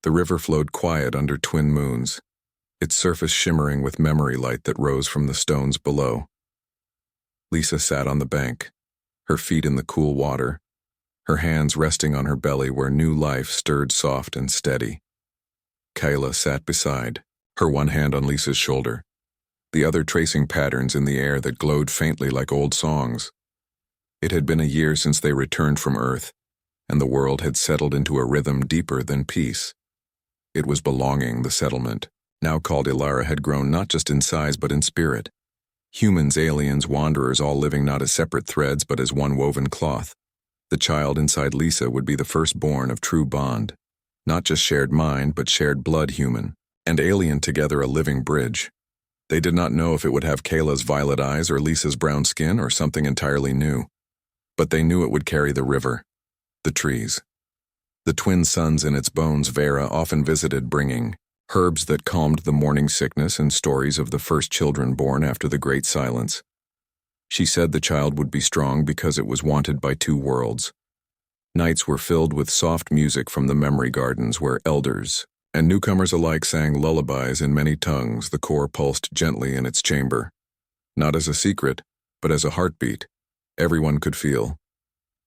The river flowed quiet under twin moons, its surface shimmering with memory light that rose from the stones below. Lisa sat on the bank, her feet in the cool water, her hands resting on her belly where new life stirred soft and steady. Kayla sat beside, her one hand on Lisa's shoulder, the other tracing patterns in the air that glowed faintly like old songs. It had been a year since they returned from Earth, and the world had settled into a rhythm deeper than peace. It was belonging, the settlement, now called Ilara, had grown not just in size but in spirit. Humans, aliens, wanderers, all living not as separate threads but as one woven cloth. The child inside Lisa would be the firstborn of true bond, not just shared mind but shared blood, human and alien together, a living bridge. They did not know if it would have Kayla's violet eyes or Lisa's brown skin or something entirely new. But they knew it would carry the river, the trees. The twin suns in its bones Vera often visited, bringing herbs that calmed the morning sickness and stories of the first children born after the Great Silence. She said the child would be strong because it was wanted by two worlds. Nights were filled with soft music from the memory gardens where elders and newcomers alike sang lullabies in many tongues. The core pulsed gently in its chamber, not as a secret, but as a heartbeat everyone could feel.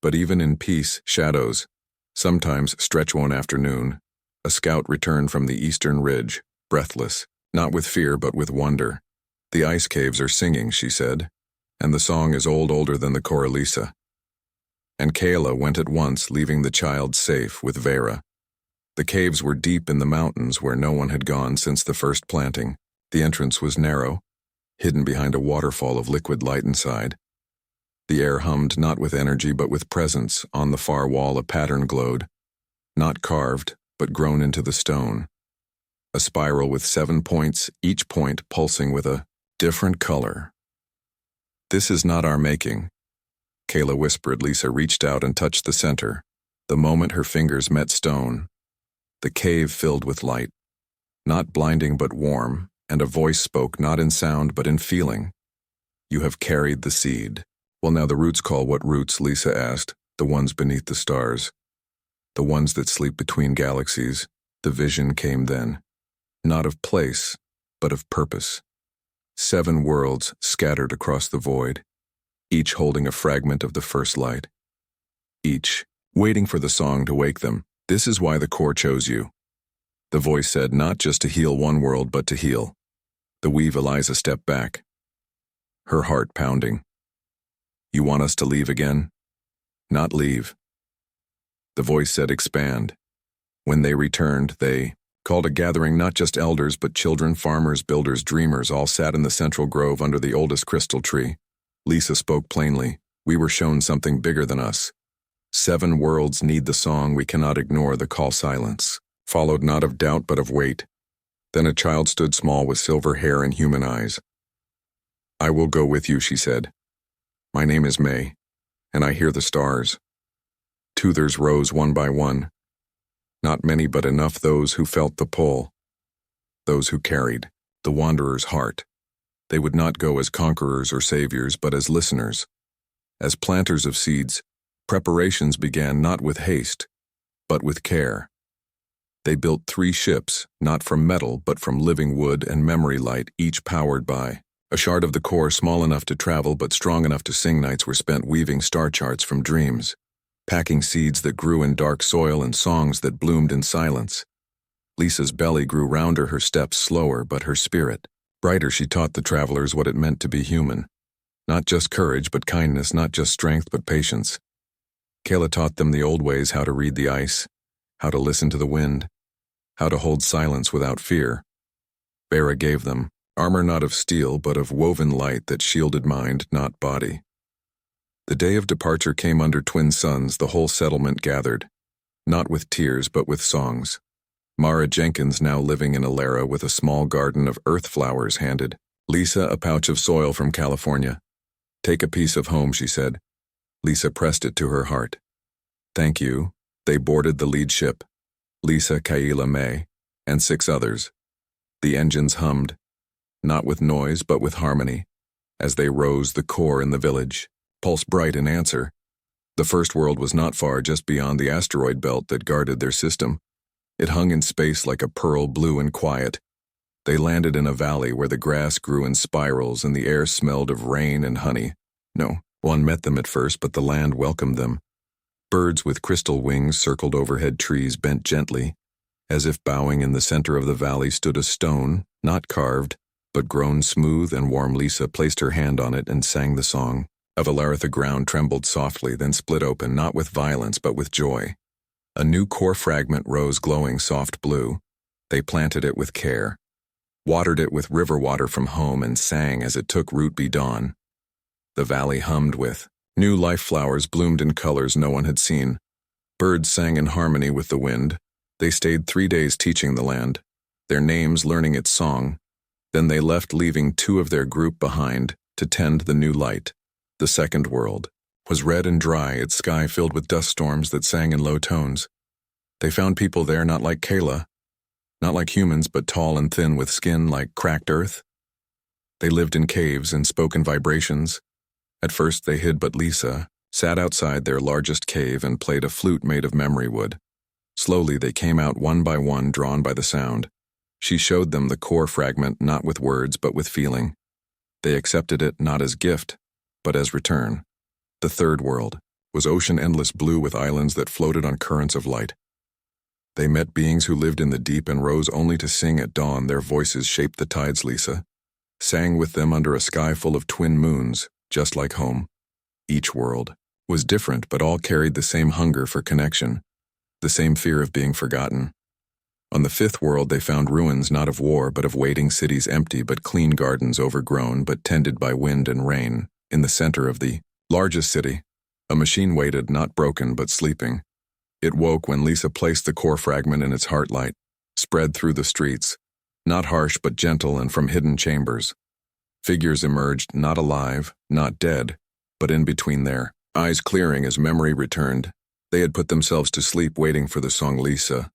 But even in peace, shadows sometimes stretch. One afternoon, a scout returned from the eastern ridge, breathless, not with fear but with wonder. The ice caves are singing, she said, and the song is older than the core, Lisa. And Kayla went at once, leaving the child safe with Vera. The caves were deep in the mountains where no one had gone since the first planting. The entrance was narrow, hidden behind a waterfall of liquid light inside. The air hummed not with energy but with presence. On the far wall a pattern glowed, not carved but grown into the stone. A spiral with 7 points, each point pulsing with a different color. "This is not our making," Kayla whispered. Lisa reached out and touched the center. The moment her fingers met stone, the cave filled with light, not blinding but warm, and a voice spoke not in sound but in feeling. "You have carried the seed." "Well, now the roots call." "What roots?" Lisa asked. "The ones beneath the stars. The ones that sleep between galaxies." The vision came then, not of place, but of purpose. 7 worlds scattered across the void, each holding a fragment of the first light. Each waiting for the song to wake them. "This is why the core chose you," the voice said, "not just to heal one world but to heal." The weave Eliza stepped back, her heart pounding. "You want us to leave again?" "Not leave." The voice said, "Expand." When they returned, they called a gathering, not just elders but children, farmers, builders, dreamers, all sat in the central grove under the oldest crystal tree. Lisa spoke plainly. "We were shown something bigger than us. 7 worlds need the song. We cannot ignore the call." Silence followed, not of doubt but of weight. Then a child stood small with silver hair and human eyes. "I will go with you," she said. "My name is May, and I hear the stars." Toothers rose one by one. Not many but enough, those who felt the pull, those who carried the wanderer's heart. They would not go as conquerors or saviors but as listeners, as planters of seeds. Preparations began not with haste, but with care. They built 3 ships, not from metal but from living wood and memory light, each powered by a shard of the core, small enough to travel but strong enough to sing. Nights were spent weaving star charts from dreams, packing seeds that grew in dark soil and songs that bloomed in silence. Lisa's belly grew rounder, her steps slower, but her spirit brighter. She taught the travelers what it meant to be human. Not just courage but kindness, not just strength but patience. Kayla taught them the old ways, how to read the ice, how to listen to the wind, how to hold silence without fear. Vera gave them armor not of steel but of woven light that shielded mind, not body. The day of departure came under twin suns. The whole settlement gathered, not with tears but with songs. Mara Jenkins, now living in Ilara with a small garden of earth flowers, handed Lisa a pouch of soil from California. "Take a piece of home," she said. Lisa pressed it to her heart. "Thank you." They boarded the lead ship, Lisa, Kayla, May, and 6 others. The engines hummed, not with noise but with harmony. As they rose, the core in the village pulsed bright in answer. The first world was not far, just beyond the asteroid belt that guarded their system. It hung in space like a pearl, blue and quiet. They landed in a valley where the grass grew in spirals and the air smelled of rain and honey. No one met them at first, but the land welcomed them. Birds with crystal wings circled overhead trees bent gently. As if bowing, in the center of the valley stood a stone, not carved, but grown smooth and warm. Lisa placed her hand on it and sang the song. Of Alara, the ground trembled softly, then split open, not with violence but with joy. A new core fragment rose, glowing soft blue. They planted it with care, watered it with river water from home, and sang as it took root. Be dawn. The valley hummed with new life. Flowers bloomed in colors no one had seen. Birds sang in harmony with the wind. They stayed 3 days teaching the land, their names, learning its song. Then they left, leaving 2 of their group behind to tend the new light. The second world was red and dry, its sky filled with dust storms that sang in low tones. They found people there not like Kayla, not like humans, but tall and thin with skin like cracked earth. They lived in caves and spoke in vibrations. At first they hid, but Lisa sat outside their largest cave and played a flute made of memory wood. Slowly they came out one by one, drawn by the sound. She showed them the core fragment, not with words but with feeling. They accepted it not as gift, but as return. The third world was ocean, endless blue with islands that floated on currents of light. They met beings who lived in the deep and rose only to sing at dawn. Their voices shaped the tides. Lisa sang with them under a sky full of twin moons, just like home. Each world was different, but all carried the same hunger for connection, the same fear of being forgotten. On the fifth world they found ruins, not of war but of waiting cities, empty but clean, gardens overgrown but tended by wind and rain. In the center of the largest city, a machine waited, not broken but sleeping. It woke when Lisa placed the core fragment in its heart. Light spread through the streets, not harsh but gentle, and from hidden chambers figures emerged, not alive, not dead, but in between, their eyes clearing as memory returned. They had put themselves to sleep waiting for the song. Lisa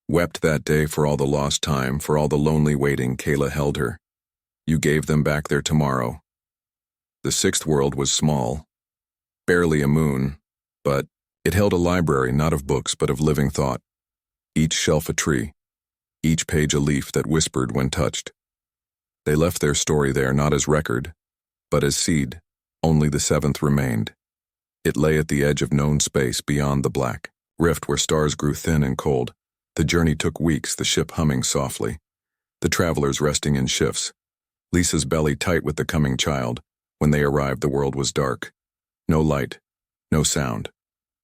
wept that day for all the lost time, for all the lonely waiting. Kayla held her. You gave them back their tomorrow. The sixth world was small, barely a moon, but it held a library, not of books but of living thought. Each shelf a tree, each page a leaf that whispered when touched. They left their story there, not as record, but as seed. Only the seventh remained. It lay at the edge of known space, beyond the black rift where stars grew thin and cold. The journey took weeks, the ship humming softly, the travelers resting in shifts, Lisa's belly tight with the coming child. When they arrived, the world was dark. No light, no sound,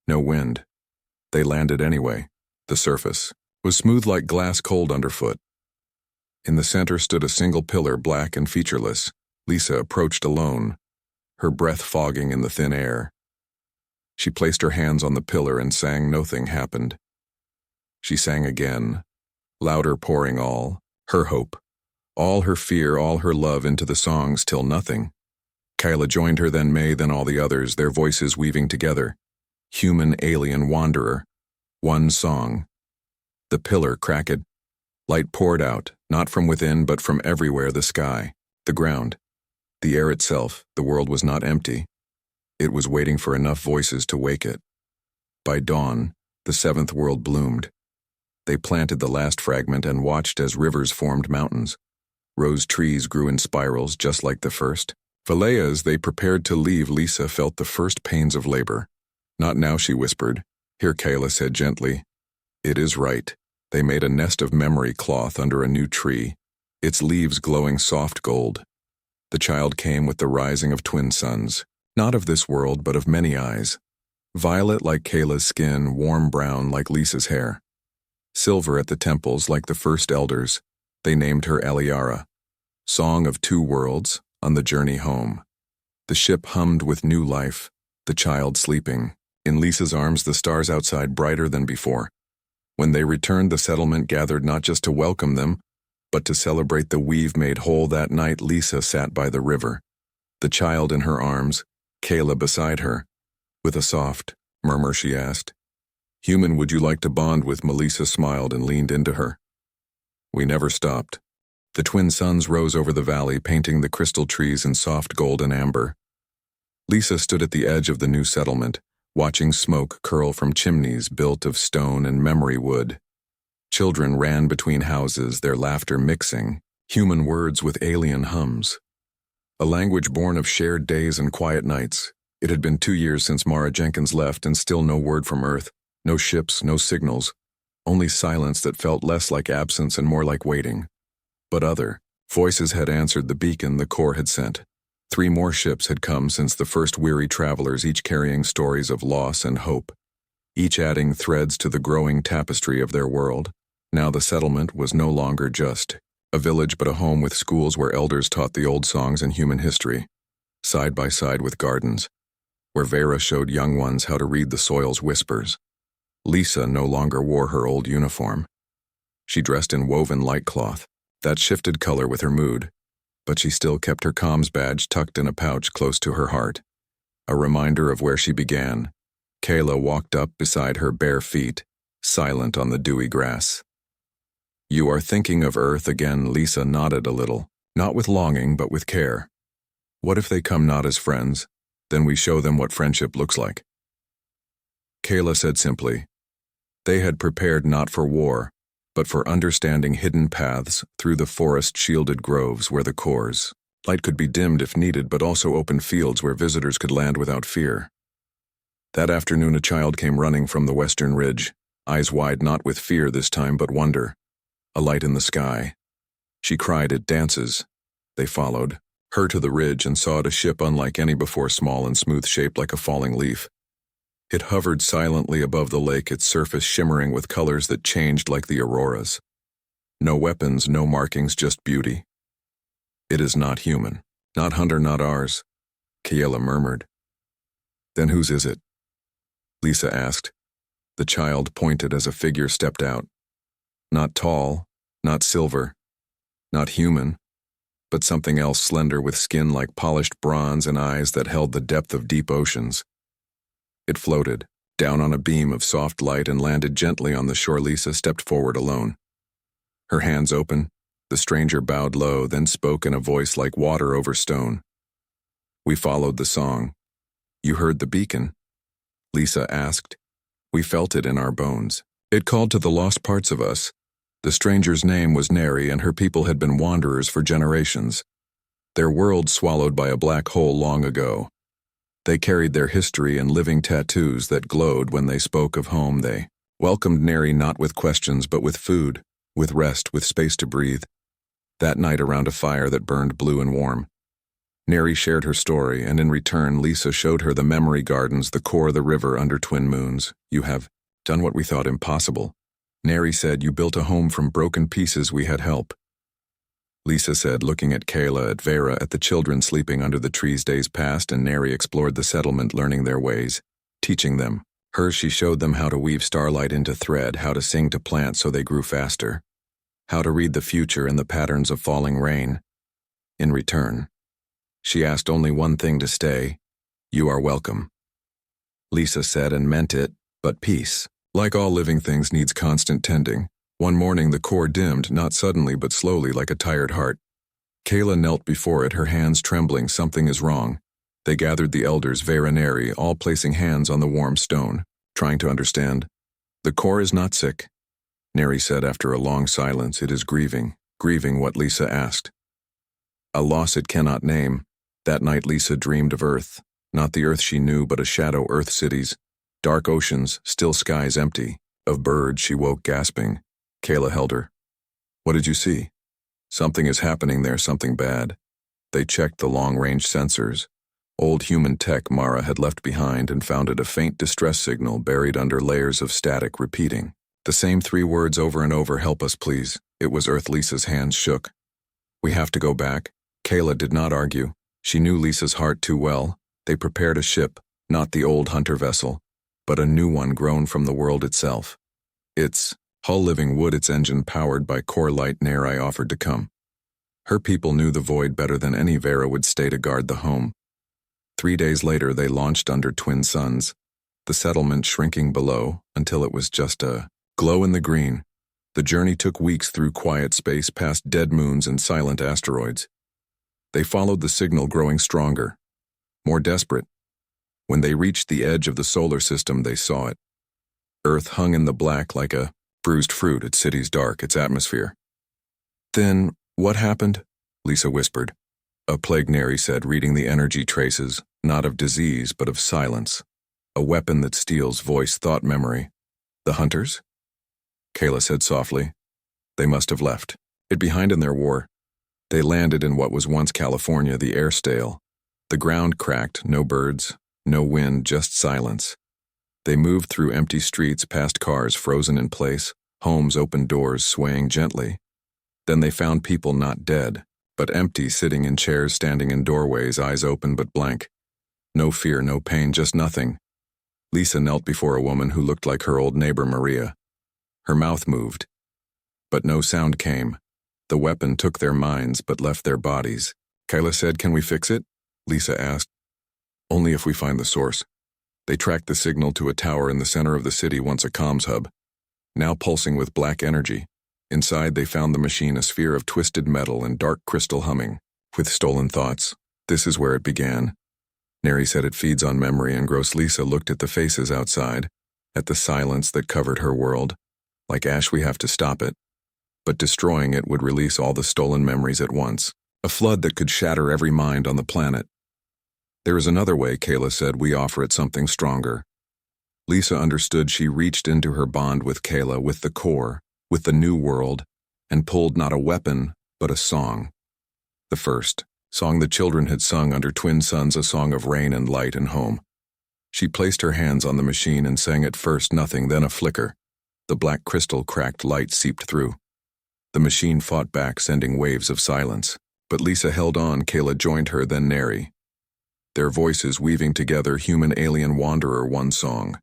no wind. They landed anyway. The surface was smooth like glass, cold underfoot. In the center stood a single pillar, black and featureless. Lisa approached alone, her breath fogging in the thin air. She placed her hands on the pillar and sang. Nothing happened. She sang again, louder, pouring all her hope, all her fear, all her love into the songs, till nothing. Kyla joined her, then May, then all the others, their voices weaving together. Human, alien, wanderer. One song. The pillar cracked. Light poured out, not from within but from everywhere. The sky, the ground, the air itself. The world was not empty. It was waiting for enough voices to wake it. By dawn, the seventh world bloomed. They planted the last fragment and watched as rivers formed mountains. Rose trees grew in spirals just like the first. Valea, as they prepared to leave, Lisa felt the first pains of labor. Not now, she whispered. Here, Kayla said gently. It is right. They made a nest of memory cloth under a new tree, its leaves glowing soft gold. The child came with the rising of twin suns, not of this world but of many eyes. Violet like Kayla's skin, warm brown like Lisa's hair. Silver at the temples like the first elders. They named her Eliara. Song of two worlds, on the journey home. The ship hummed with new life, the child sleeping. In Lisa's arms, the stars outside brighter than before. When they returned, the settlement gathered not just to welcome them, but to celebrate the weave made whole. That night, Lisa sat by the river, the child in her arms, Kayla beside her. With a soft murmur, she asked, Human, would you like to bond with? Melissa smiled and leaned into her. We never stopped. The twin suns rose over the valley, painting the crystal trees in soft gold and amber. Lisa stood at the edge of the new settlement, watching smoke curl from chimneys built of stone and memory wood. Children ran between houses, their laughter mixing, human words with alien hums. A language born of shared days and quiet nights. It had been 2 years since Mara Jenkins left, and still no word from Earth, no ships, no signals, only silence that felt less like absence and more like waiting. But other voices had answered the beacon the Corps had sent. 3 more ships had come since the first weary travelers, each carrying stories of loss and hope, each adding threads to the growing tapestry of their world. Now the settlement was no longer just a village but a home with schools where elders taught the old songs and human history, side by side with gardens, where Vera showed young ones how to read the soil's whispers. Lisa no longer wore her old uniform. She dressed in woven light cloth that shifted color with her mood, but she still kept her comms badge tucked in a pouch close to her heart, a reminder of where she began. Kayla walked up beside her bare feet, silent on the dewy grass. "You are thinking of Earth again," Lisa nodded a little, not with longing but with care. "What if they come not as friends? Then we show them what friendship looks like." Kayla said simply. They had prepared not for war, but for understanding hidden paths through the forest-shielded groves where the Corps' light could be dimmed if needed, but also open fields where visitors could land without fear. That afternoon a child came running from the western ridge, eyes wide not with fear this time but wonder, a light in the sky. She cried, "It dances." They followed her to the ridge and saw it, a ship unlike any before, small and smooth, shaped like a falling leaf. It hovered silently above the lake, its surface shimmering with colors that changed like the auroras. No weapons, no markings, just beauty. "It is not human. Not hunter, not ours," Kayla murmured. "Then whose is it?" Lisa asked. The child pointed as a figure stepped out. Not tall, not silver, not human, but something else, slender with skin like polished bronze and eyes that held the depth of deep oceans. It floated down on a beam of soft light and landed gently on the shore. Lisa stepped forward alone. Her hands open, the stranger bowed low, then spoke in a voice like water over stone. "We followed the song. You heard the beacon?" Lisa asked. "We felt it in our bones. It called to the lost parts of us." The stranger's name was Neri, and her people had been wanderers for generations. Their world swallowed by a black hole long ago. They carried their history in living tattoos that glowed when they spoke of home. They welcomed Neri not with questions but with food, with rest, with space to breathe. That night around a fire that burned blue and warm, Neri shared her story, and in return Lisa showed her the memory gardens, the core, the river under twin moons. "You have done what we thought impossible." Neri said, "You built a home from broken pieces. We had help." Lisa said, looking at Kayla, at Vera, at the children sleeping under the trees. Days passed, and Neri explored the settlement, learning their ways, teaching them. Hers, she showed them how to weave starlight into thread, how to sing to plants so they grew faster, how to read the future in the patterns of falling rain. In return, she asked only one thing: to stay. "You are welcome." Lisa said and meant it, but peace, like all living things, needs constant tending. One morning the core dimmed, not suddenly but slowly, like a tired heart. Kayla knelt before it, her hands trembling. "Something is wrong." They gathered the elders, Vera, Neri, all placing hands on the warm stone, trying to understand. "The core is not sick," Neri said after a long silence. "It is grieving." Grieving what? Lisa asked. "A loss it cannot name." That night Lisa dreamed of Earth, not the Earth she knew, but a shadow Earth, cities, dark oceans, still skies empty. Of birds she woke gasping. Kayla held her. "What did you see?" "Something is happening there, something bad." They checked the long-range sensors. Old human tech Mara had left behind, and found it a faint distress signal buried under layers of static, repeating the same 3 words over and over: "Help us, please." It was Earth. Lisa's hands shook. "We have to go back." Kayla did not argue. She knew Lisa's heart too well. They prepared a ship, not the old hunter vessel, but a new one grown from the world itself. Its hull living wood, its engine powered by core light. Neri offered to come. Her people knew the void better than any. Vera would stay to guard the home. 3 days later they launched under twin suns, the settlement shrinking below until it was just a glow in the green. The journey took weeks through quiet space, past dead moons and silent asteroids. They followed the signal, growing stronger, more desperate. When they reached the edge of the solar system, they saw it. Earth hung in the black like a Bruised fruit, its city's dark, its atmosphere. Then, what happened? Lisa whispered. A plague, Neri said, reading the energy traces, not of disease, but of silence. A weapon that steals voice, thought, memory. The hunters? Kayla said softly. They must have left. It behind in their war. They landed in what was once California, the air stale. The ground cracked, no birds, no wind, just silence. They moved through empty streets, past cars frozen in place, homes' open doors swaying gently. Then they found people not dead, but empty, sitting in chairs, standing in doorways, eyes open but blank. No fear, no pain, just nothing. Lisa knelt before a woman who looked like her old neighbor Maria. Her mouth moved, but no sound came. The weapon took their minds but left their bodies. Kayla said, "Can we fix it?" Lisa asked. "Only if we find the source." They tracked the signal to a tower in the center of the city, once a comms hub, now pulsing with black energy. Inside they found the machine, a sphere of twisted metal and dark crystal humming. With stolen thoughts, this is where it began. Neri said it feeds on memory, and gross Lisa looked at the faces outside, at the silence that covered her world. Like ash, we have to stop it. But destroying it would release all the stolen memories at once, a flood that could shatter every mind on the planet. There is another way, Kayla said. We offer it something stronger. Lisa understood. She reached into her bond with Kayla, with the core, with the new world, and pulled not a weapon, but a song. The first song the children had sung under twin suns, a song of rain and light and home. She placed her hands on the machine and sang at first nothing, then a flicker. The black crystal cracked, light seeped through. The machine fought back, sending waves of silence. But Lisa held on. Kayla joined her, then Neri. Their voices weaving together, human, alien, wanderer, one song.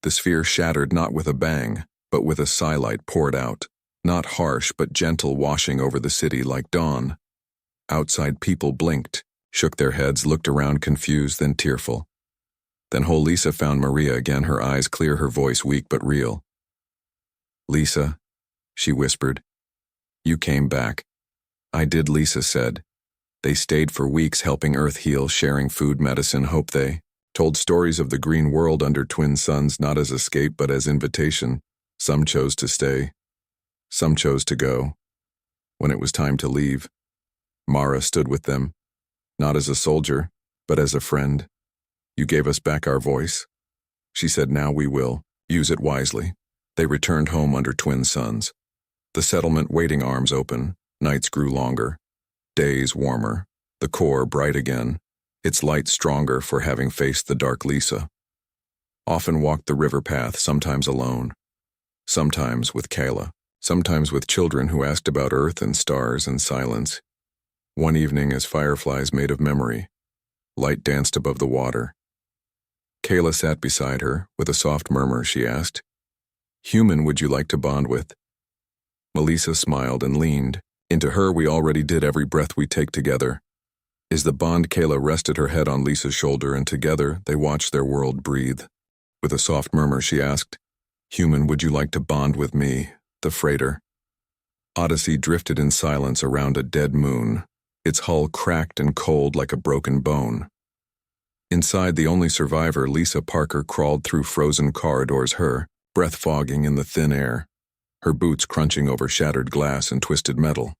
The sphere shattered, not with a bang, but with a sigh-light poured out, not harsh but gentle, washing over the city like dawn. Outside people blinked, shook their heads, looked around confused, then tearful. Then whole Lisa found Maria again, her eyes clear, her voice weak but real. "Lisa," she whispered, "you came back." "I did," Lisa said. They stayed for weeks, helping Earth heal, sharing food, medicine, hope. They told stories of the green world under twin suns, not as escape but as invitation. Some chose to stay. Some chose to go. When it was time to leave, Mara stood with them, not as a soldier, but as a friend. "You gave us back our voice," she said. "Now we will use it wisely." They returned home under twin suns. The settlement waiting, arms open. Nights grew longer, days warmer, the core bright again, its light stronger for having faced the dark. Lisa often walked the river path, sometimes alone, sometimes with Kayla, sometimes with children who asked about Earth and stars and silence. One evening, as fireflies made of memory, light danced above the water. Kayla sat beside her. With a soft murmur, she asked, "Human would you like to bond with?" Melissa smiled and leaned. Into her we already did, every breath we take together. Is the bond. Kayla rested her head on Lisa's shoulder, and together they watched their world breathe. With a soft murmur, she asked, "Human, would you like to bond with me, the freighter?" Odyssey drifted in silence around a dead moon, its hull cracked and cold like a broken bone. Inside, the only survivor, Lisa Parker, crawled through frozen corridors, her breath fogging in the thin air, her boots crunching over shattered glass and twisted metal.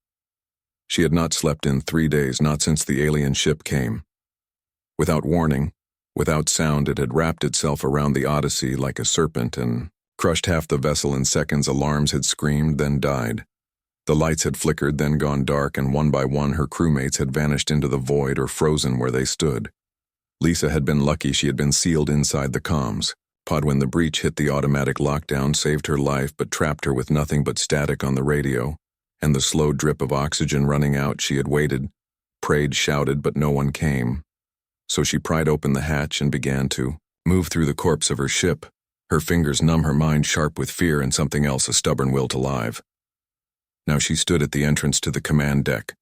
She had not slept in 3 days, not since the alien ship came. Without warning, without sound, it had wrapped itself around the Odyssey like a serpent and crushed half the vessel in seconds. Alarms had screamed, then died. The lights had flickered, then gone dark, and one by one her crewmates had vanished into the void or frozen where they stood. Lisa had been lucky. She had been sealed inside the comms pod when the breach hit. The automatic lockdown saved her life but trapped her with nothing but static on the radio and the slow drip of oxygen running out. She had waited, prayed, shouted, but no one came. So she pried open the hatch and began to move through the corpse of her ship, her fingers numb, her mind sharp with fear and something else, a stubborn will to live. Now she stood at the entrance to the command deck.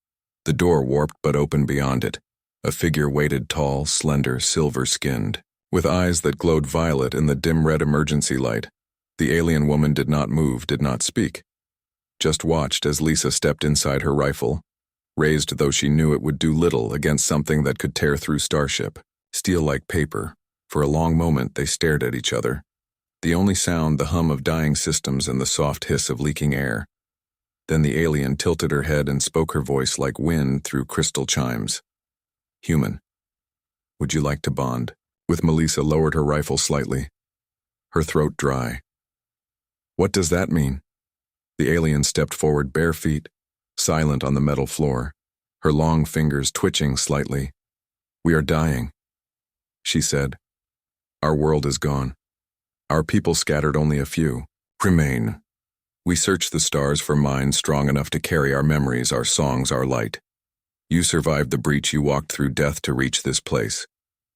The door warped but open beyond it. A figure waited, tall, slender, silver-skinned, with eyes that glowed violet in the dim red emergency light. The alien woman did not move, did not speak, just watched as Lisa stepped inside her rifle, raised though she knew it would do little against something that could tear through starship, steel like paper. For a long moment they stared at each other. The only sound, the hum of dying systems and the soft hiss of leaking air. Then the alien tilted her head and spoke, her voice like wind through crystal chimes. Human. Would you like to bond? With Melissa lowered her rifle slightly, her throat dry. What does that mean? The alien stepped forward, bare feet, silent on the metal floor, her long fingers twitching slightly. We are dying, she said. Our world is gone. Our people scattered, only a few remain. We search the stars for minds strong enough to carry our memories, our songs, our light. You survived the breach, you walked through death to reach this place.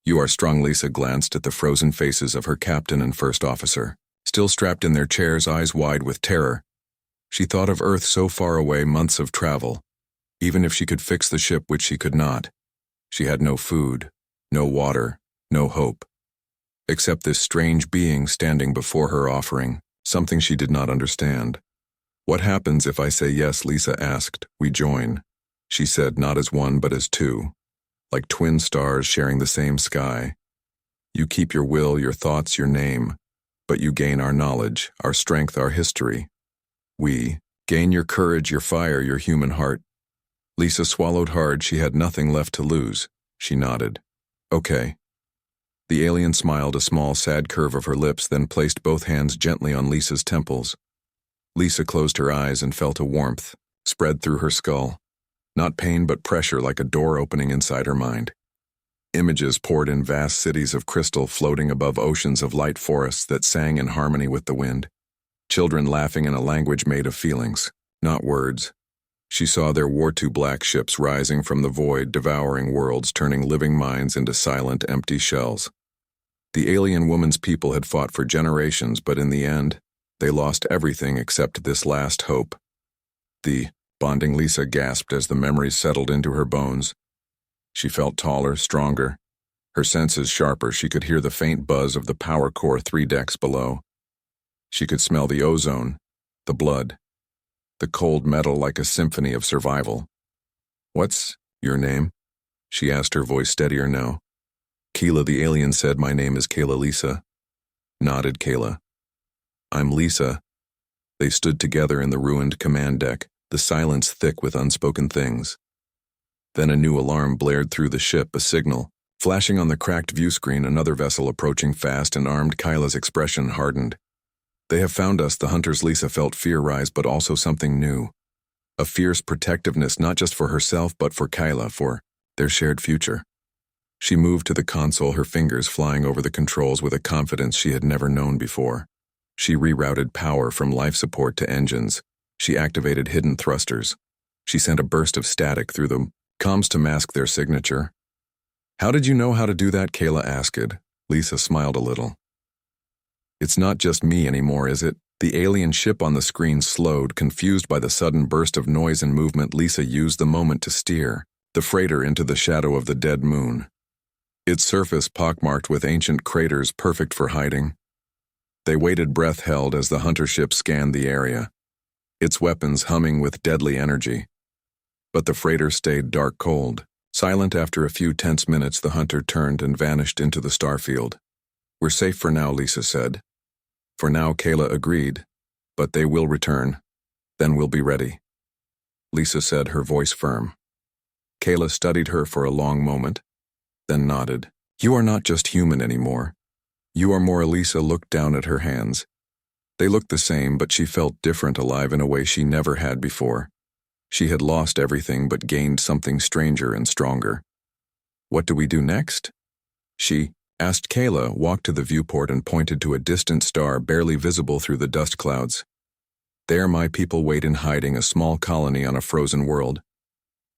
You are strong. Lisa glanced at the frozen faces of her captain and first officer, still strapped in their chairs, eyes wide with terror. She thought of Earth so far away, months of travel. Even if she could fix the ship, which she could not, she had no food, no water, no hope. Except this strange being standing before her, offering something she did not understand. What happens if I say yes? Lisa asked. We join, she said, not as one but as two, like twin stars sharing the same sky. You keep your will, your thoughts, your name, but you gain our knowledge, our strength, our history. We gain your courage, your fire, your human heart. Lisa swallowed hard. She had nothing left to lose. She nodded. Okay. The alien smiled, a small, sad curve of her lips, then placed both hands gently on Lisa's temples. Lisa closed her eyes and felt a warmth spread through her skull. Not pain, but pressure, like a door opening inside her mind. Images poured in, vast cities of crystal floating above oceans of light, forests that sang in harmony with the wind. Children laughing in a language made of feelings, not words. She saw their war-2 black ships rising from the void, devouring worlds, turning living minds into silent, empty shells. The alien woman's people had fought for generations, but in the end, they lost everything except this last hope. The bonding. Lisa gasped as the memories settled into her bones. She felt taller, stronger, her senses sharper. She could hear the faint buzz of the power core 3 decks below. She could smell the ozone, the blood, the cold metal, like a symphony of survival. What's your name? She asked, her voice steadier now. Kayla, the alien said. My name is Kayla. Lisa nodded. Kayla. I'm Lisa. They stood together in the ruined command deck, the silence thick with unspoken things. Then a new alarm blared through the ship, a signal. Flashing on the cracked view screen, another vessel approaching fast and armed. Kyla's expression hardened. They have found us, the hunters. Lisa felt fear rise, but also something new. A fierce protectiveness, not just for herself, but for Kyla, for their shared future. She moved to the console, her fingers flying over the controls with a confidence she had never known before. She rerouted power from life support to engines. She activated hidden thrusters. She sent a burst of static through the comms to mask their signature. How did you know how to do that? Kayla asked. Lisa smiled a little. It's not just me anymore, is it? The alien ship on the screen slowed, confused by the sudden burst of noise and movement. Lisa used the moment to steer the freighter into the shadow of the dead moon. Its surface pockmarked with ancient craters, perfect for hiding. They waited, breath held, as the hunter ship scanned the area, its weapons humming with deadly energy. But the freighter stayed dark cold, silent. After a few tense minutes, the hunter turned and vanished into the starfield. We're safe for now, Lisa said. For now, Kayla agreed. But they will return. Then we'll be ready, Lisa said, her voice firm. Kayla studied her for a long moment, then nodded. You are not just human anymore. You are more. Lisa looked down at her hands. They looked the same, but she felt different, alive in a way she never had before. She had lost everything but gained something stranger and stronger. What do we do next? She asked. Kayla walked to the viewport and pointed to a distant star barely visible through the dust clouds. There my people wait in hiding, a small colony on a frozen world.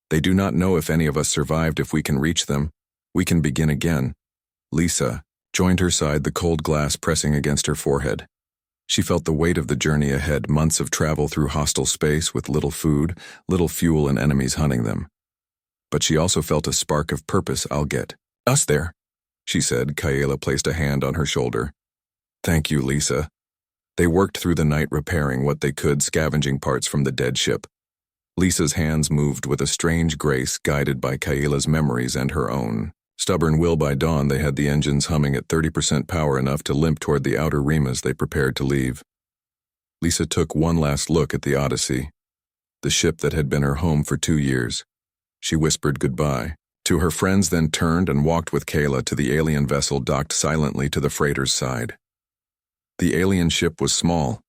They do not know if any of us survived. If we can reach them, we can begin again. Lisa joined her side, the cold glass pressing against her forehead. She felt the weight of the journey ahead, months of travel through hostile space with little food, little fuel, and enemies hunting them. But she also felt a spark of purpose. I'll get us there, she said. Kayla placed a hand on her shoulder. Thank you, Lisa. They worked through the night, repairing what they could, scavenging parts from the dead ship. Lisa's hands moved with a strange grace, guided by Kayla's memories and her own. Stubborn will by dawn they had the engines humming at 30% power, enough to limp toward the outer rim as they prepared to leave. Lisa took one last look at the Odyssey, the ship that had been her home for 2 years. She whispered goodbye to her friends, then turned and walked with Kayla to the alien vessel docked silently to the freighter's side. The alien ship was small,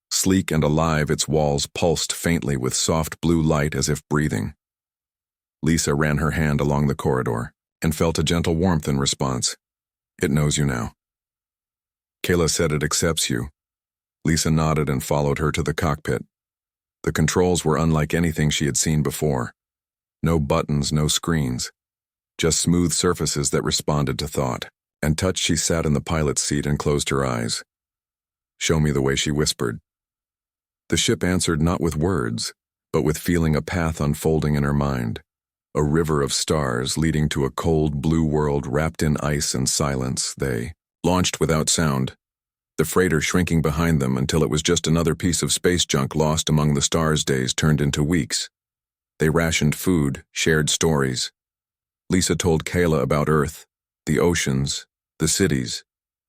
sleek and alive. Its walls pulsed faintly with soft blue light as if breathing. Lisa ran her hand along the corridor and felt a gentle warmth in response. It knows you now. Kayla said it accepts you. Lisa nodded and followed her to the cockpit. The controls were unlike anything she had seen before. No buttons, no screens. Just smooth surfaces that responded to thought. And touch. She sat in the pilot's seat and closed her eyes. Show me the way, she whispered. The ship answered not with words, but with feeling, a path unfolding in her mind. A river of stars leading to a cold blue world wrapped in ice and silence. They launched without sound, the freighter shrinking behind them until it was just another piece of space junk lost among the stars. Days turned into weeks. They rationed food, shared stories. Lisa told Kayla about Earth, the oceans, the cities,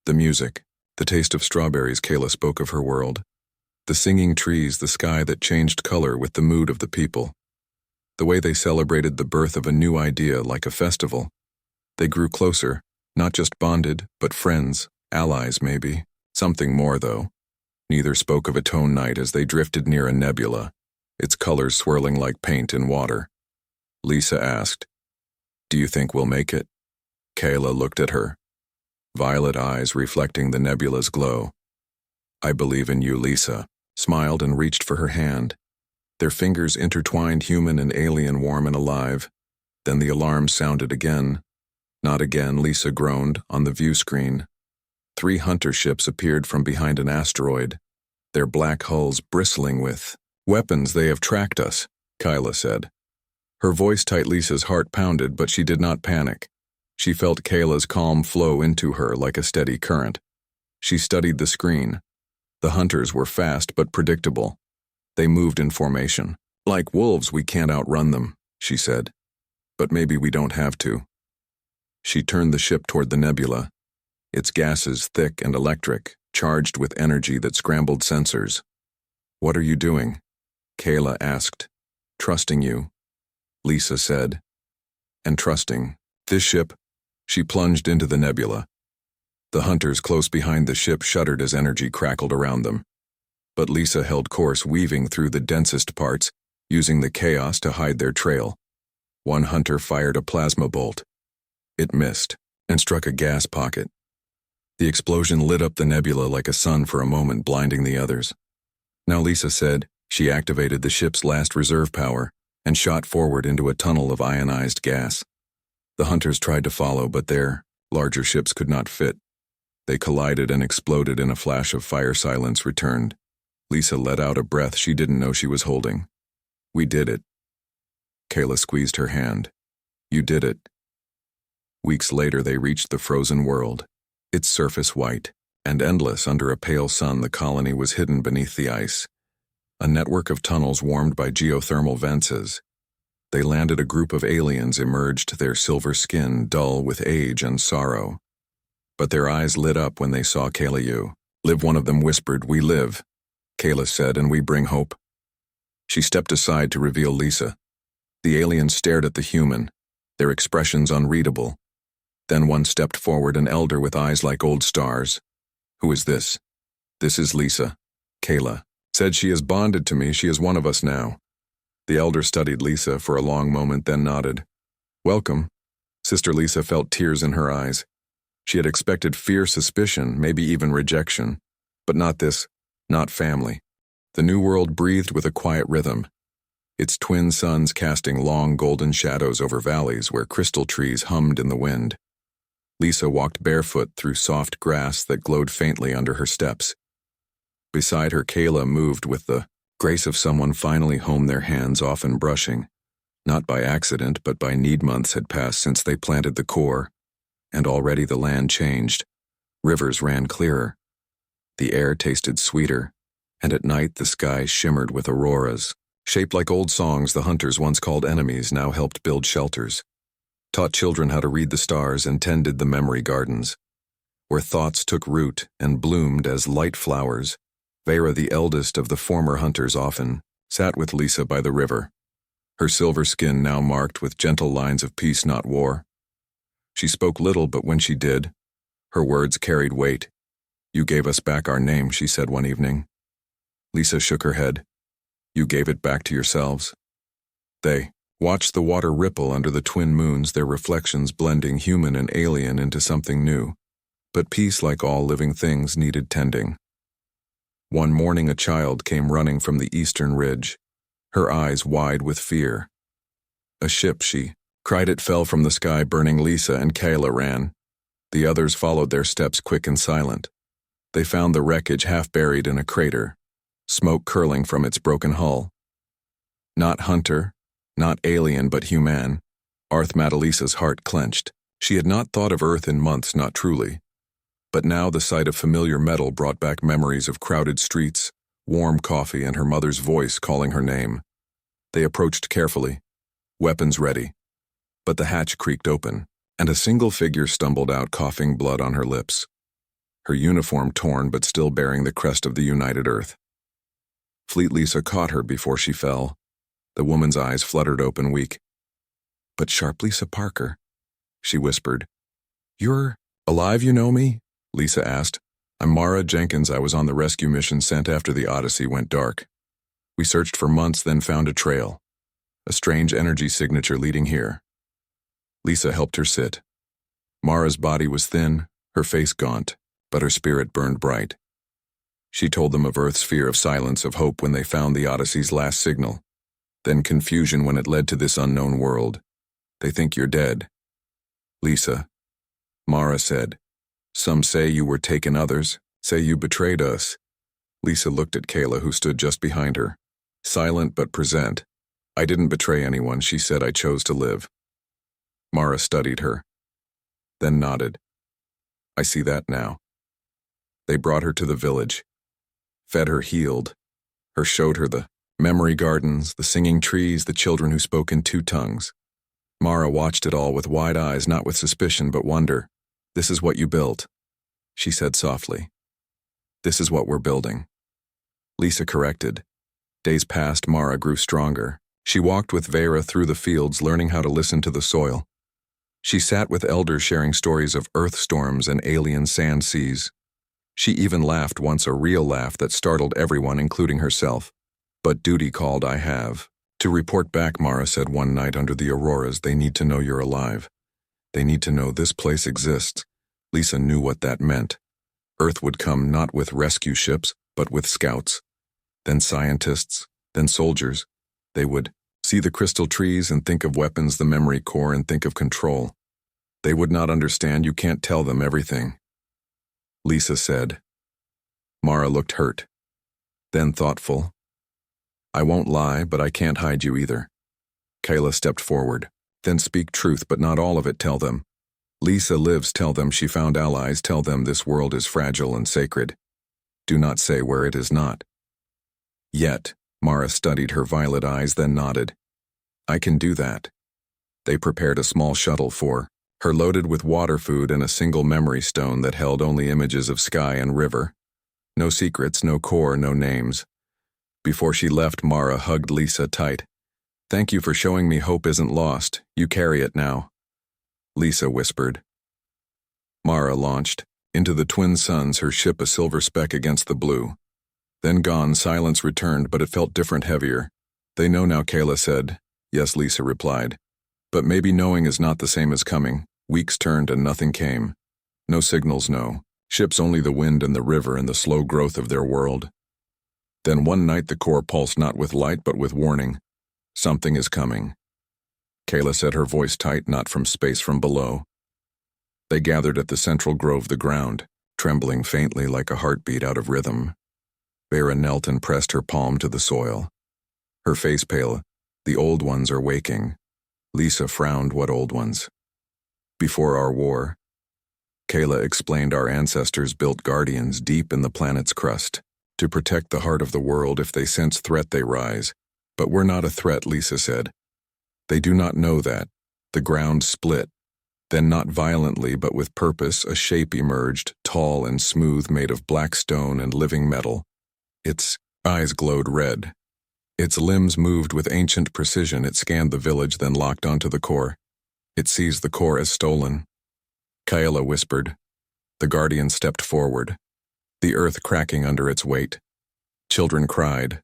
the music, the taste of strawberries. Kayla spoke of her world. The singing trees, the sky that changed color with the mood of the people. The way they celebrated the birth of a new idea like a festival. They grew closer, not just bonded, but friends, allies maybe. Something more, though. Neither spoke of a tone night as they drifted near a nebula, its colors swirling like paint in water. Lisa asked, "Do you think we'll make it?" Kayla looked at her, violet eyes reflecting the nebula's glow. "I believe in you," Lisa smiled and reached for her hand. Their fingers intertwined, human and alien, warm and alive. Then the alarm sounded again. Not again, Lisa groaned, on the view screen. 3 hunter ships appeared from behind an asteroid, their black hulls bristling with weapons. "They have tracked us," Kayla said. Her voice tight. Lisa's heart pounded, but she did not panic. She felt Kayla's calm flow into her like a steady current. She studied the screen. The hunters were fast but predictable. They moved in formation. "Like wolves, we can't outrun them," she said. "But maybe we don't have to." She turned the ship toward the nebula, its gases thick and electric, charged with energy that scrambled sensors. "What are you doing?" Kayla asked. "Trusting you," Lisa said. "And trusting this ship." She plunged into the nebula. The hunters close behind the ship shuddered as energy crackled around them. But Lisa held course, weaving through the densest parts, using the chaos to hide their trail. One hunter fired a plasma bolt. It missed and struck a gas pocket. The explosion lit up the nebula like a sun for a moment, blinding the others. Now, Lisa said, she activated the ship's last reserve power and shot forward into a tunnel of ionized gas. The hunters tried to follow, but their larger ships could not fit. They collided and exploded in a flash of fire. Silence returned. Lisa let out a breath she didn't know she was holding. "We did it." Kayla squeezed her hand. "You did it." Weeks later, they reached the frozen world, its surface white and endless under a pale sun. The colony was hidden beneath the ice, a network of tunnels warmed by geothermal vents. As they landed, a group of aliens emerged, their silver skin dull with age and sorrow. But their eyes lit up when they saw Kayla. "You live," one of them whispered. "We live," Kayla said, "and we bring hope." She stepped aside to reveal Lisa. The aliens stared at the human, their expressions unreadable. Then one stepped forward, an elder with eyes like old stars. "Who is this?" "This is Lisa," Kayla said. "She is bonded to me. She is one of us now." The elder studied Lisa for a long moment, then nodded. "Welcome." Sister Lisa felt tears in her eyes. She had expected fear, suspicion, maybe even rejection. But not this, not family. The new world breathed with a quiet rhythm, its twin suns casting long golden shadows over valleys where crystal trees hummed in the wind. Lisa walked barefoot through soft grass that glowed faintly under her steps. Beside her, Kayla moved with the grace of someone finally home, their hands often brushing, not by accident but by need. Months had passed since they planted the core, and already the land changed. Rivers ran clearer. The air tasted sweeter, and at night the sky shimmered with auroras. Shaped like old songs, the hunters once called enemies now helped build shelters. taught children how to read the stars, and tended the memory gardens, where thoughts took root and bloomed as light flowers. Vera, the eldest of the former hunters, often sat with Lisa by the river, her silver skin now marked with gentle lines of peace, not war. She spoke little, but when she did, her words carried weight. "You gave us back our name," she said one evening. Lisa shook her head. "You gave it back to yourselves." They watched the water ripple under the twin moons, their reflections blending human and alien into something new. But peace, like all living things, needed tending. One morning a child came running from the eastern ridge, her eyes wide with fear. "A ship," she cried. It fell from the sky, burning. Lisa and Kayla ran. The others followed their steps, quick and silent. They found the wreckage half buried in a crater, smoke curling from its broken hull. Not hunter, not alien, but human. Lisa's heart clenched. She had not thought of Earth in months, not truly. But now the sight of familiar metal brought back memories of crowded streets, warm coffee, and her mother's voice calling her name. They approached carefully, weapons ready. But the hatch creaked open, and a single figure stumbled out, coughing blood on her lips. Her uniform torn, but still bearing the crest of the United Earth. Fleet Lisa caught her before she fell. The woman's eyes fluttered open, weak. "But sharp Lisa Parker," she whispered. "You're alive, you know me?" Lisa asked. "I'm Mara Jenkins. I was on the rescue mission sent after the Odyssey went dark. We searched for months, then found a trail. A strange energy signature leading here." Lisa helped her sit. Mara's body was thin, her face gaunt, but her spirit burned bright. She told them of Earth's fear of silence, of hope when they found the Odyssey's last signal, then confusion when it led to this unknown world. "They think you're dead." "Lisa," Mara said, "some say you were taken, others say you betrayed us." Lisa looked at Kayla, who stood just behind her, silent but present. "I didn't betray anyone," she said. "I chose to live." Mara studied her, then nodded. "I see that now." They brought her to the village, fed her, healed her, showed her the memory gardens, the singing trees, the children who spoke in two tongues. Mara watched it all with wide eyes, not with suspicion but wonder. "This is what you built," she said softly. "This is what we're building." Lisa corrected. Days passed. Mara grew stronger. She walked with Vera through the fields, learning how to listen to the soil. She sat with elders, sharing stories of earth storms and alien sand seas. She even laughed once, a real laugh that startled everyone, including herself. "But duty called. I have to report back," Mara said one night under the auroras. "They need to know you're alive. They need to know this place exists." Lisa knew what that meant. Earth would come not with rescue ships, but with scouts, then scientists, then soldiers. They would see the crystal trees and think of weapons, the memory core and think of control. They would not understand. You can't tell them everything, Lisa said. Mara looked hurt, then thoughtful. "I won't lie, but I can't hide you either." Kayla stepped forward. "Then speak truth, but not all of it. Tell them. Lisa lives. Tell them she found allies. Tell them this world is fragile and sacred. Do not say where it is not." "Yet," Mara studied her violet eyes, then nodded. "I can do that." They prepared a small shuttle for her, loaded with water, food, and a single memory stone that held only images of sky and river. No secrets, no core, no names. Before she left, Mara hugged Lisa tight. "Thank you for showing me hope isn't lost. You carry it now," Lisa whispered. Mara launched into the twin suns, her ship a silver speck against the blue. Then gone, silence returned, but it felt different, heavier. "They know now," Kayla said. "Yes," Lisa replied. "But maybe knowing is not the same as coming." Weeks turned and nothing came. No signals, no ships, only the wind and the river and the slow growth of their world. Then one night the core pulsed, not with light but with warning. "Something is coming." Kayla said, her voice tight, "Not from space, from below." They gathered at the central grove, the ground trembling faintly like a heartbeat out of rhythm. Vera knelt and pressed her palm to the soil, her face pale. "The old ones are waking." Lisa frowned. "What old ones?" "Before our war," Kayla explained, "our ancestors built guardians deep in the planet's crust to protect the heart of the world. If they sense threat, they rise. But we're not a threat," Lisa said. "They do not know that." The ground split, Then, not violently but with purpose, a shape emerged, tall and smooth, made of black stone and living metal. Its eyes glowed red. Its limbs moved with ancient precision. It scanned the village, then locked onto the core. It seized the core as stolen. Kaela whispered. The Guardian stepped forward, the earth cracking under its weight. Children cried.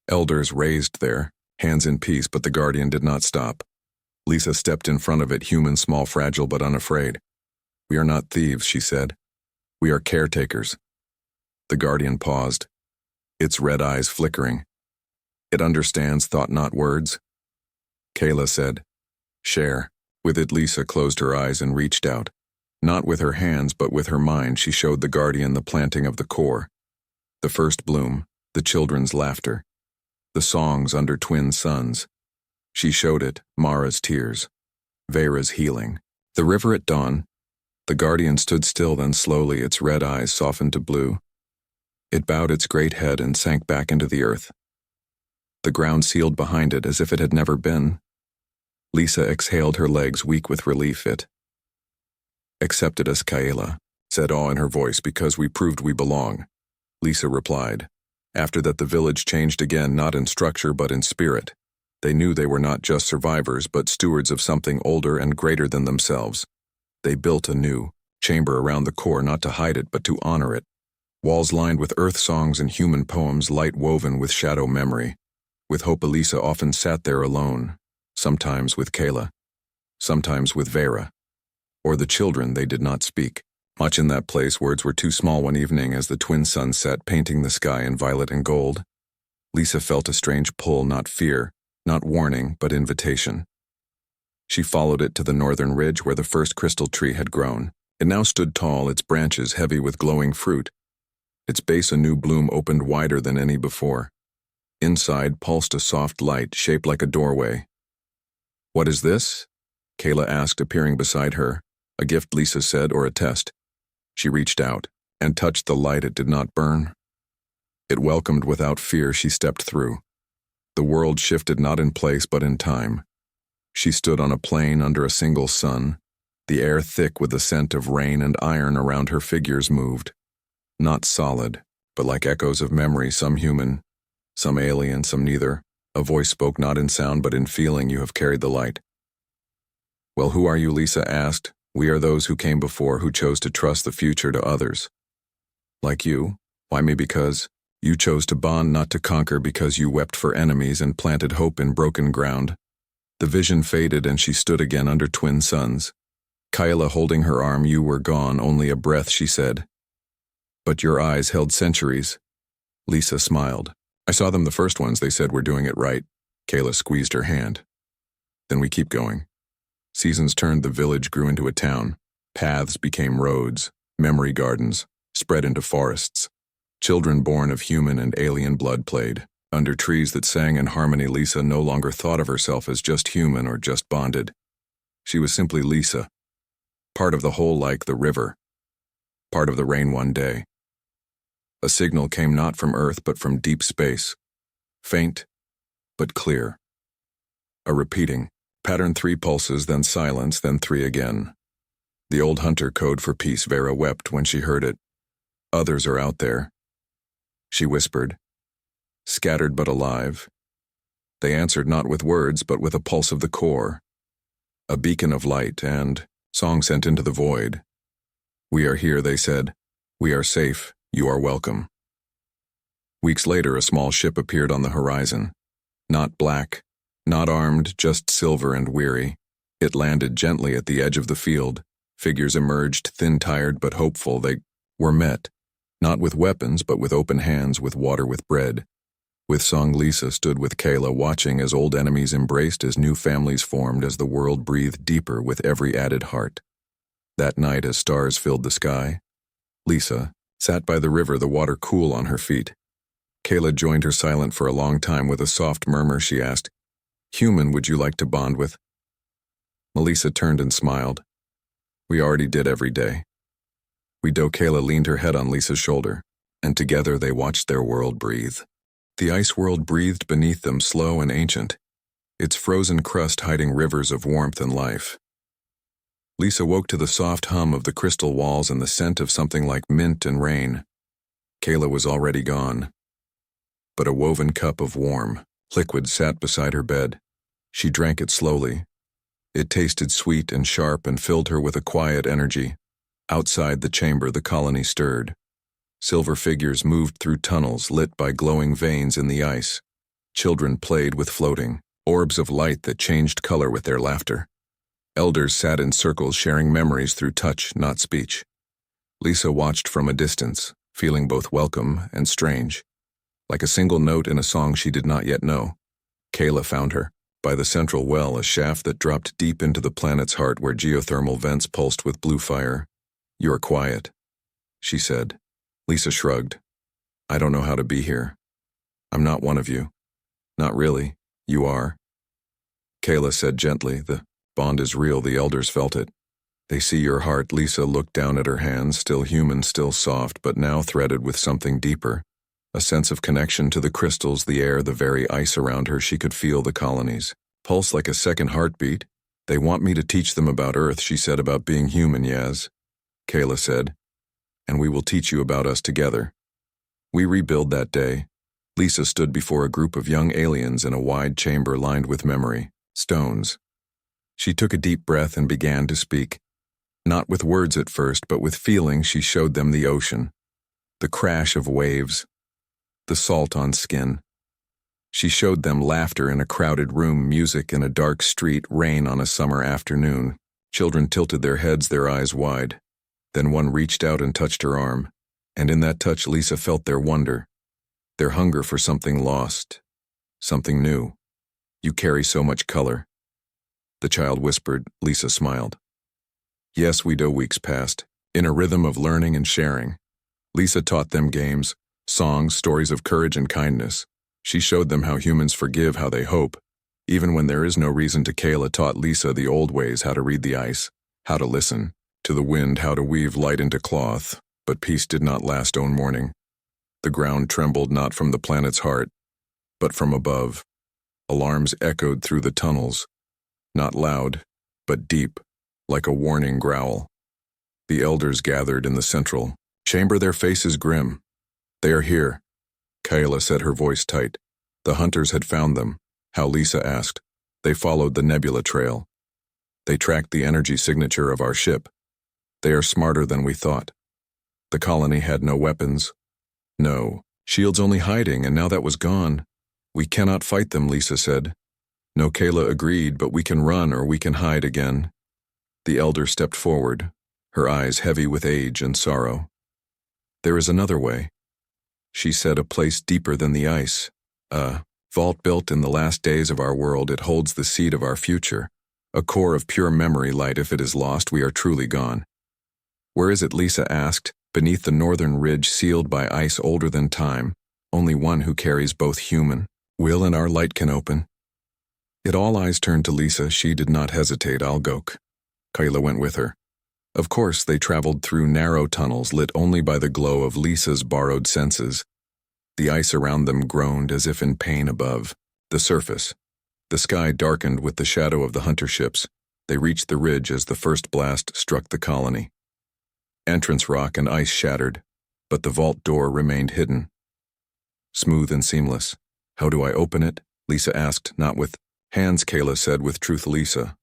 Elders raised their hands in peace, but the Guardian did not stop. Lisa stepped in front of it, human, small, fragile, but unafraid. We are not thieves, she said. We are caretakers. The Guardian paused, its red eyes flickering. It understands thought, not words. Kaela said, share. With it, Lisa closed her eyes and reached out. Not with her hands, but with her mind, she showed the Guardian the planting of the core. The first bloom, the children's laughter, the songs under twin suns. She showed it Mara's tears, Vera's healing, the river at dawn. The Guardian stood still, then slowly its red eyes softened to blue. It bowed its great head and sank back into the earth. The ground sealed behind it as if it had never been. Lisa exhaled, her legs weak with relief. It accepted us, Kaela said, awe in her voice, because we proved we belong. Lisa replied. After that, the village changed again, not in structure but in spirit. They knew they were not just survivors, but stewards of something older and greater than themselves. They built a new chamber around the core, not to hide it, but to honor it. Walls lined with earth songs and human poems, light woven with shadow memory. With hope, Elisa often sat there alone, sometimes with Kaela, sometimes with Vera, or the children. They did not speak. Much in that place, words were too small. One evening, as the twin suns set, painting the sky in violet and gold, Lisa felt a strange pull, not fear, not warning, but invitation. She followed it to the northern ridge where the first crystal tree had grown. It now stood tall, its branches heavy with glowing fruit. Its base, a new bloom, opened wider than any before. Inside pulsed a soft light, shaped like a doorway. What is this? Kaela asked, appearing beside her. A gift, Lisa said, or a test. She reached out and touched the light. It did not burn. It welcomed without fear. She stepped through. The world shifted, not in place but in time. She stood on a plain under a single sun, the air thick with the scent of rain and iron around her. Figures moved, not solid, but like echoes of memory, some human, some alien, some neither. A voice spoke, not in sound but in feeling. You have carried the light. Well, who are you? Lisa asked. We are those who came before, who chose to trust the future to others. Like you. Why me? Because you chose to bond, not to conquer, because you wept for enemies and planted hope in broken ground. The vision faded and she stood again under twin suns. Kaela holding her arm. You were gone, only a breath, she said. But your eyes held centuries. Lisa smiled. I saw them, the first ones. They said we're doing it right. Kaela squeezed her hand. Then we keep going. Seasons turned, the village grew into a town. Paths became roads, memory gardens, spread into forests. Children born of human and alien blood played under trees that sang in harmony. Lisa no longer thought of herself as just human or just bonded. She was simply Lisa, part of the whole, like the river, part of the rain. One day, a signal came, not from Earth but from deep space, faint but clear. A repeating pattern, 3 pulses, then silence, then 3 again. The old hunter code for peace. Vera wept when she heard it. Others are out there, she whispered, scattered but alive. They answered not with words but with a pulse of the core, a beacon of light and song sent into the void. We are here, they said. We are safe. You are welcome. Weeks later, a small ship appeared on the horizon. Not black, not armed, just silver and weary. It landed gently at the edge of the field. Figures emerged, thin, tired, but hopeful. They were met, not with weapons, but with open hands, with water, with bread. With song, Lisa stood with Kaela, watching as old enemies embraced, as new families formed, as the world breathed deeper with every added heart. That night, as stars filled the sky, Lisa sat by the river, the water cool on her feet. Kaela joined her, silent for a long time. With a soft murmur, she asked, Human, would you like to bond with? Melissa turned and smiled. We already did every day. We do. Kaela leaned her head on Lisa's shoulder, and together they watched their world breathe. The ice world breathed beneath them, slow and ancient, its frozen crust hiding rivers of warmth and life. Lisa woke to the soft hum of the crystal walls and the scent of something like mint and rain. Kayla was already gone. But a woven cup of warm liquid sat beside her bed. She drank it slowly. It tasted sweet and sharp and filled her with a quiet energy. Outside the chamber, the colony stirred. Silver figures moved through tunnels lit by glowing veins in the ice. Children played with floating orbs of light that changed color with their laughter. Elders sat in circles sharing memories through touch, not speech. Lisa watched from a distance, feeling both welcome and strange. Like a single note in a song she did not yet know. Kayla found her. By the central well, a shaft that dropped deep into the planet's heart where geothermal vents pulsed with blue fire. "You're quiet," she said. Lisa shrugged. "I don't know how to be here. I'm not one of you." "Not really. You are." Kayla said gently. "The bond is real." The elders felt it. "They see your heart." Lisa looked down at her hands, still human, still soft, but now threaded with something deeper. A sense of connection to the crystals, the air, the very ice around her. She could feel the colonies pulse like a second heartbeat. "They want me to teach them about Earth," she said, "about being human, Yaz." Kayla said, "And we will teach you about us together." We rebuild that day. Lisa stood before a group of young aliens in a wide chamber lined with memory stones. She took a deep breath and began to speak. Not with words at first, but with feeling. She showed them the ocean, the crash of waves, the salt on skin. She showed them laughter in a crowded room, music in a dark street, rain on a summer afternoon. Children tilted their heads, their eyes wide. Then one reached out and touched her arm, and in that touch Lisa felt their wonder, their hunger for something lost, something new. "You carry so much color," the child whispered. Lisa smiled. "Yes, we do." Weeks passed, in a rhythm of learning and sharing. Lisa taught them games, songs, stories of courage and kindness. She showed them how humans forgive, how they hope, even when there is no reason to. Kayla taught Lisa the old ways, how to read the ice, how to listen to the wind, how to weave light into cloth. But peace did not last one morning. The ground trembled, not from the planet's heart, but from above. Alarms echoed through the tunnels, not loud, but deep, like a warning growl. The elders gathered in the central chamber, their faces grim. "They are here," Kayla said, her voice tight. The hunters had found them. How? Lisa asked. "They followed the nebula trail. They tracked the energy signature of our ship. They are smarter than we thought." The colony had no weapons. No shields, only hiding, and now that was gone. "We cannot fight them," Lisa said. No, Kayla agreed, "but we can run or we can hide again." The elder stepped forward, her eyes heavy with age and sorrow. "There is another way," she said, "a place deeper than the ice. A vault built in the last days of our world. It holds the seed of our future, a core of pure memory light. If it is lost, we are truly gone." "Where is it?" Lisa asked. "Beneath the northern ridge, sealed by ice older than time. Only one who carries both human will and our light can open." It all eyes turned to Lisa. She did not hesitate. "I'll go." Kayla went with her. Of course, they traveled through narrow tunnels lit only by the glow of Lisa's borrowed senses. The ice around them groaned as if in pain above the surface. The sky darkened with the shadow of the hunter ships. They reached the ridge as the first blast struck the colony. Entrance rock and ice shattered, but the vault door remained hidden, smooth and seamless. "How do I open it?" Lisa asked. "Not with hands," Kayla said with truth. Lisa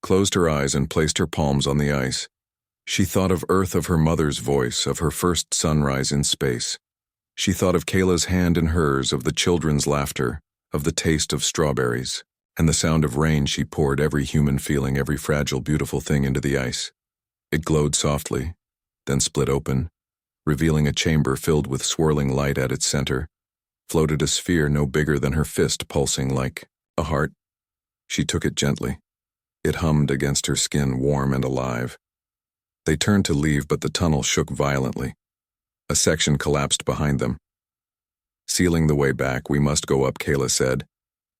closed her eyes and placed her palms on the ice. She thought of Earth, of her mother's voice, of her first sunrise in space. She thought of Kayla's hand in hers, of the children's laughter, of the taste of strawberries, and the sound of rain. She poured every human feeling, every fragile, beautiful thing into the ice. It glowed softly, then split open, revealing a chamber filled with swirling light. At its center floated a sphere no bigger than her fist, pulsing like a heart. She took it gently. It hummed against her skin, warm and alive. They turned to leave, but the tunnel shook violently. A section collapsed behind them. "Sealing the way back, we must go up," Kayla said.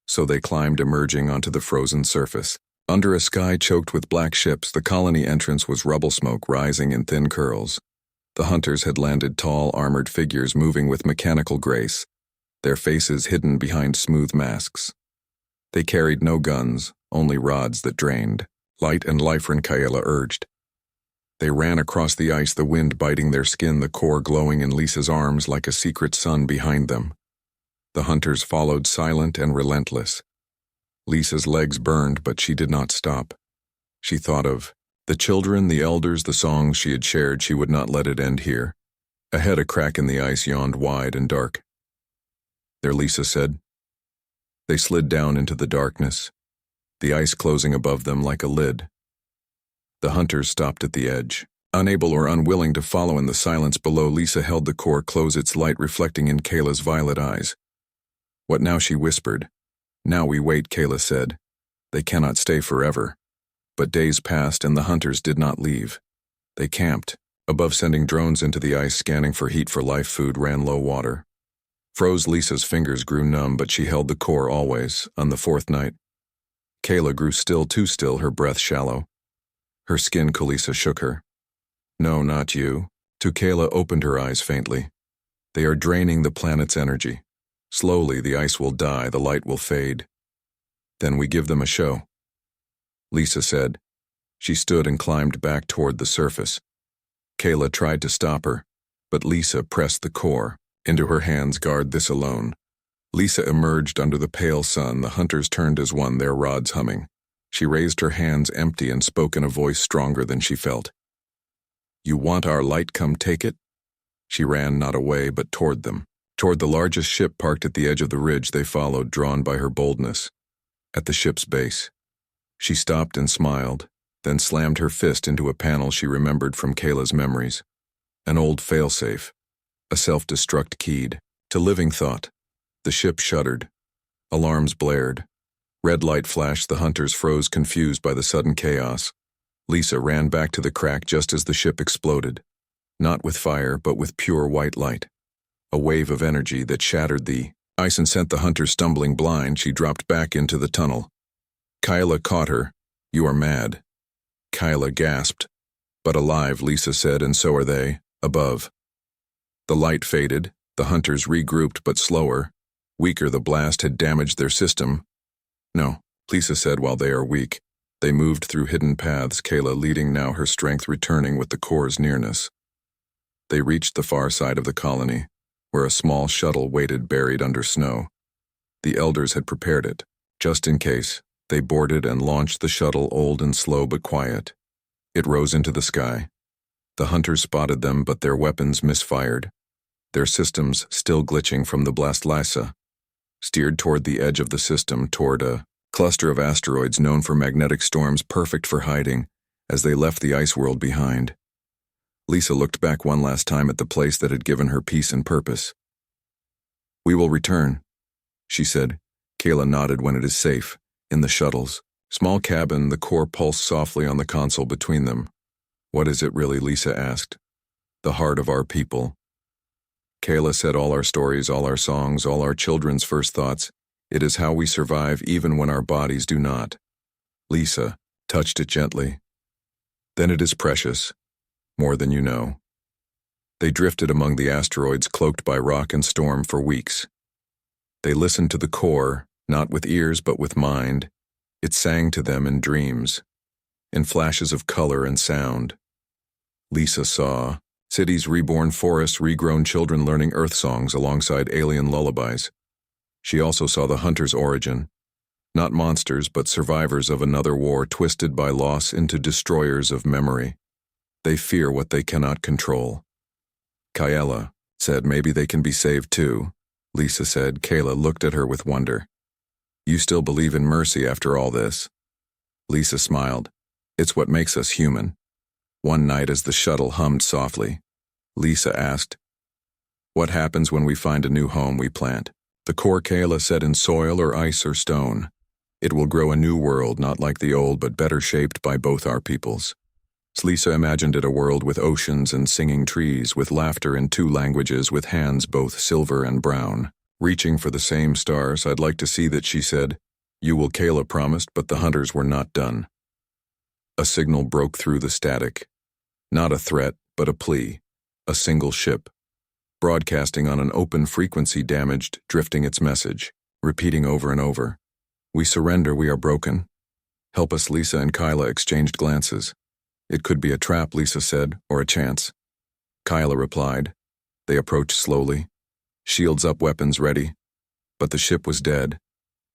So they climbed, emerging onto the frozen surface. Under a sky choked with black ships, the colony entrance was rubble smoke rising in thin curls. The hunters had landed, tall, armored figures moving with mechanical grace, their faces hidden behind smooth masks. They carried no guns, only rods that drained Light and Liferin, Kayla urged. They ran across the ice, the wind biting their skin, the core glowing in Lisa's arms like a secret sun behind them. The hunters followed, silent and relentless. Lisa's legs burned, but she did not stop. She thought of the children, the elders, the songs she had shared. She would not let it end here. Ahead, a crack in the ice yawned wide and dark. There, Lisa said. They slid down into the darkness, the ice closing above them like a lid. The hunters stopped at the edge. Unable or unwilling to follow in the silence below, Lisa held the core close, its light reflecting in Kayla's violet eyes. What now? She whispered. Now we wait, Kayla said. They cannot stay forever. But days passed and the hunters did not leave. They camped, above, sending drones into the ice, scanning for heat, for life. Food ran low, water froze. Lisa's fingers grew numb, but she held the core always. On the fourth night, Kayla grew still, too still, her breath shallow. Her skin, Lisa shook her. No, not you. Kayla opened her eyes faintly. They are draining the planet's energy. Slowly, the ice will die, the light will fade. Then we give them a show, Lisa said. She stood and climbed back toward the surface. Kayla tried to stop her, but Lisa pressed the core into her hands. Guard this alone. Lisa emerged under the pale sun. The hunters turned as one, their rods humming. She raised her hands empty and spoke in a voice stronger than she felt. You want our light? Come take it. She ran, not away, but toward them. Toward the largest ship parked at the edge of the ridge. They followed, drawn by her boldness. At the ship's base, she stopped and smiled, then slammed her fist into a panel she remembered from Kayla's memories. An old failsafe, a self-destruct keyed to living thought. The ship shuddered. Alarms blared. Red light flashed. The hunters froze, confused by the sudden chaos. Lisa ran back to the crack just as the ship exploded. Not with fire, but with pure white light. A wave of energy that shattered the ice and sent the hunters stumbling blind. She dropped back into the tunnel. Kayla caught her. You are mad. Kayla gasped. But alive, Lisa said, and so are they, above. The light faded. The hunters regrouped, but slower. Weaker, the blast had damaged their system. No, Lisa said, while they are weak. They moved through hidden paths, Kayla leading now, her strength returning with the core's nearness. They reached the far side of the colony, where a small shuttle waited buried under snow. The elders had prepared it, just in case. They boarded and launched the shuttle, old and slow but quiet. It rose into the sky. The hunters spotted them, but their weapons misfired. Their systems, still glitching from the blast, Lisa steered toward the edge of the system, toward a cluster of asteroids known for magnetic storms, perfect for hiding, as they left the ice world behind. Lisa looked back one last time at the place that had given her peace and purpose. We will return, she said. Kayla nodded. When it is safe. In the shuttle's small cabin, the core pulsed softly on the console between them. What is it really? Lisa asked. The heart of our people. Kayla said, all our stories, all our songs, all our children's first thoughts. It is how we survive even when our bodies do not. Lisa touched it gently. Then it is precious, more than you know. They drifted among the asteroids, cloaked by rock and storm, for weeks. They listened to the core, not with ears but with mind. It sang to them in dreams, in flashes of color and sound. Lisa saw cities reborn, forests regrown, children learning earth songs alongside alien lullabies. She also saw the hunters' origin, not monsters but survivors of another war, twisted by loss into destroyers of memory. They fear what they cannot control. Kayla said, maybe they can be saved too. Lisa said. Kayla looked at her with wonder. You still believe in mercy after all this? Lisa smiled. It's what makes us human. One night, as the shuttle hummed softly, Lisa asked, what happens when we find a new home we plant? The core, Kayla said, in soil or ice or stone. It will grow a new world, not like the old, but better shaped by both our peoples. Lisa imagined it, a world with oceans and singing trees, with laughter in two languages, with hands both silver and brown, reaching for the same stars. I'd like to see that, she said. You will, Kayla promised, but the hunters were not done. A signal broke through the static. Not a threat, but a plea. A single ship, broadcasting on an open frequency, damaged, drifting its message, repeating over and over. We surrender, we are broken. Help us, Lisa and Kyla exchanged glances. It could be a trap, Lisa said, or a chance. Kyla replied. They approached slowly, shields up, weapons ready. But the ship was dead.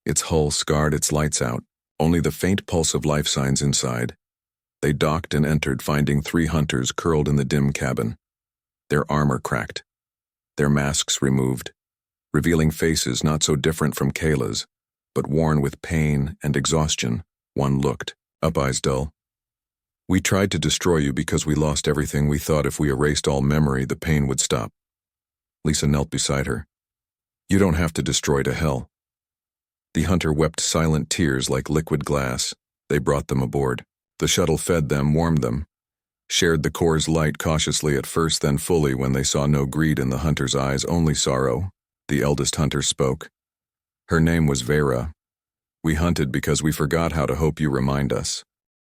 Its hull scarred, its lights out, only the faint pulse of life signs inside. They docked and entered, finding 3 hunters curled in the dim cabin. Their armor cracked, their masks removed, revealing faces not so different from Kayla's, but worn with pain and exhaustion. One looked, up, eyes dull. We tried to destroy you because we lost everything. We thought if we erased all memory, the pain would stop. Lisa knelt beside her. You don't have to destroy to hell. The hunter wept silent tears like liquid glass. They brought them aboard. The shuttle fed them, warmed them, shared the core's light cautiously at first, then fully when they saw no greed in the hunter's eyes, only sorrow. The eldest hunter spoke. Her name was Vera. We hunted because we forgot how to hope. You remind us.